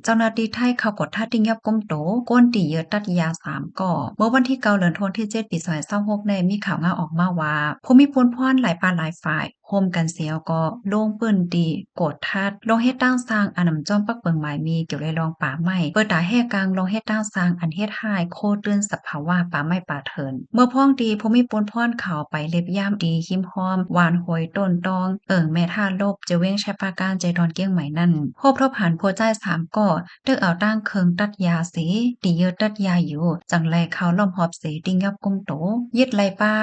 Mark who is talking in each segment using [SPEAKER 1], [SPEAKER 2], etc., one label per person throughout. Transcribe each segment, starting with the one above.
[SPEAKER 1] เจ้าหน้าที่ไทยเขากดท่าที่เงียบก้มโตก้นตีเยอะตัดยา3ก่อเมื่อวันที่9เดือนธันวาคมที่7ปี2026ในมีข่าวงาออกมาว่าผู้มีพลพรหลายปานหลายฝ่ายโฮมกันเสียวก็ลงปืนตีกดทัดลงเฮ็ดตั้งสร้างอันนำจอมปักเปิงหมายมีเกี่ยวเลยรองป่าไม้เปิดตาแห่กลางลงเฮ็ดตั้งสร้างอันเฮ็ดหายโคเตือนสภาวะป่าไม้ป่าเถินเมื่อพ้องดีผู้มีพลพรเขาไปเล็บย่ามดีหิมหอมหวานหอยต้นตองแม่ท่าลบจะเว้งใช้ปาการใจดอนเกี้ยงใหม่นั่นโฮบทบหันโพจ่าย3ก่อตึกเอาตั้งเคิงตัดยาสีตีเยอะตัดยาอยู่จังไรเขาล้อมหอบเสติงยับกุมโตยึดไหลป้า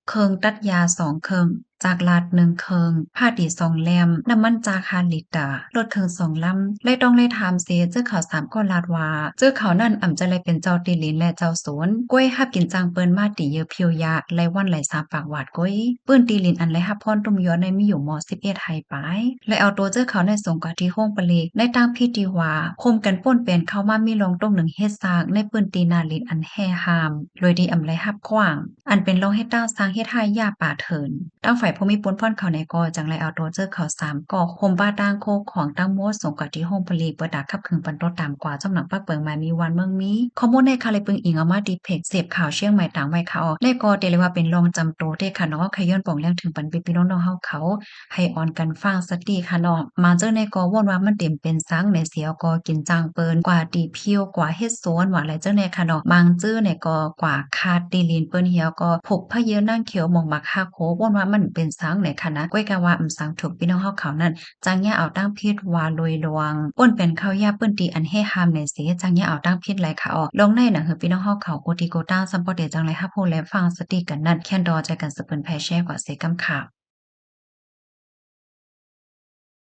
[SPEAKER 1] เคิงตัดยา2เคิงจากลาด1เคิงผ้าดี2แลมน้ำมันจาก5ลิตรรถเคิง2ลำเลยต้องเลยถามเสียเจ้าเขา3ก็ลาดว่าเจ้าเขานั่นอ่ำจะเลยเป็นเจ้าตีลินและเจ้าสวนกล้วยหับกินจางเปิ้นมาตีเยอะเพียวยาไรวันไหลสาปากหวาดก้อยปื้นตีลินอันไรหับพรตุ้มย้อนในมีอยู่ม11ไทยไปและเอาตัวเจ้าเขาในส่งกะที่ห้องปลีกในตั้งพิธีว่าคมกันป่นเป็นเข้ามามีลองต้ม1เฮ็ดซากในปื้นตีนาลินอันแห่หามโดยดีอ่ำไรหับขว้างอันเป็นลองเฮ็ดตั้งสร้างเฮ็ดให้ยาป่าเถินตั้งฝ่ายผู้มีปนพ่อนเขาในกอจังไรเอาตัวเจอเขา3ก่อคมบ้าตั้งโคของตั้งโมดส่งกะที่ห้องปลีกเปิดดาขับขึงปันโตตามกว่าจำหนังปักเปิงมามีวันเมืองมีข้อมูลในคาเลปึงอิงเอามาดีเพกเสพข่าวเชียงใหม่ต่างไว้เขาในกอเตเลยว่าเป็นรองจำโตเด้ค่ะเนาะขย้อนป่องเรื่องถึงปันปิพี่น้องๆเฮาเขาให้ออนกันฟังสติค่ะเนาะมาเจอในกอว่นว่ามันเต็มเป็นซังในเสียวกอกินจางเปินกว่าตีเพียวกว่าเฮ็ดสวนว่าอะไรเจ้าในค่ะเนาะบางจื้อในกอกว่าคาดตีลินเปิ้นเหี่ยวก็ผกพะเยอะนั่งเขียวหมองมักฮักโคว่นว่ามันเป็นซังในค่ะนะก้อยกะว่าสังถูกพี่น้องเฮาเขานั่นจังแย่เอาตั้งพิษว่าลอยลวงป่นเป็นข้าวยาเปิ้นตีอันให้หามในเสจังแย่เอาตั้งพิษไหลค่ะออกลงในหนังเฮอพี่น้องเฮาเขาโกติโกต้าซัมปอเดจังไรฮับโพและฟังสติกันนั่นแค่นดอใจกันสะเปิ้นแพแช่กว่าเสกำข่าว